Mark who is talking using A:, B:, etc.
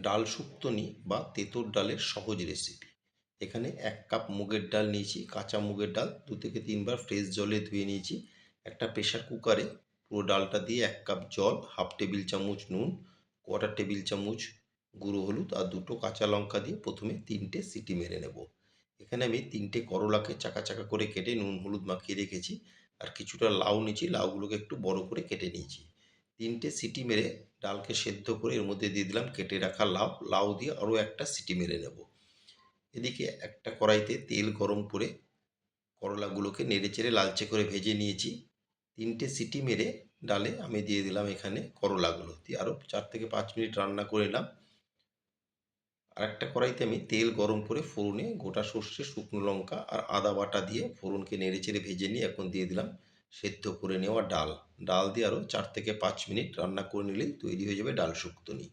A: ডাল শুক্তনি বা তেঁতুর ডালের সহজ রেসিপি। এখানে 1 কাপ মুগের ডাল নিয়েছি, কাঁচা মুগের ডাল 2 থেকে 3 বার ফ্রেশ জলে ধুয়ে নিয়েছি। একটা প্রেসার কুকারে পুরো ডালটা দিয়ে 1 কাপ জল, হাফ টেবিল চামচ নুন, কোয়ার্টার টেবিল চামচ গুঁড়ো হলুদ আর 2টো কাঁচা লঙ্কা দিয়ে প্রথমে 3টে সিটি মেরে নেব। এখানে আমি 3টে করলাকে চাকা চাকা করে কেটে নুন হলুদ মাখিয়ে রেখেছি। আর কিছুটা লাউ নিয়েছি, লাউগুলোকে একটু বড় করে কেটে নিয়েছি। 3টে সিটি মেরে ডালকে সেদ্ধ করে এর মধ্যে দিয়ে দিলাম কেটে রাখা লাউ, লাউ দিয়ে আরও একটা সিটি মেরে নেব। এদিকে একটা কড়াইতে তেল গরম করে করলাগুলোকে নেড়েচেড়ে লালচে করে ভেজে নিয়েছি। 3টে সিটি মেরে ডালে আমি দিয়ে দিলাম এখানে করলাগুলো দিয়ে আরও 4 থেকে 5 মিনিট রান্না করে নিলাম। আরেকটা কড়াইতে আমি তেল গরম করে ফোড়নে গোটা সর্ষে, শুকনো লঙ্কা আর আদা বাটা দিয়ে ফোড়নকে নেড়েচেড়ে ভেজে নিয়ে এখন দিয়ে দিলাম সেদ্ধ করে নেওয়া ডাল। ডাল দিয়ে আরও 4 থেকে 5 মিনিট রান্না করে নিলেই তৈরি হয়ে যাবে ডাল শুক্তোনি।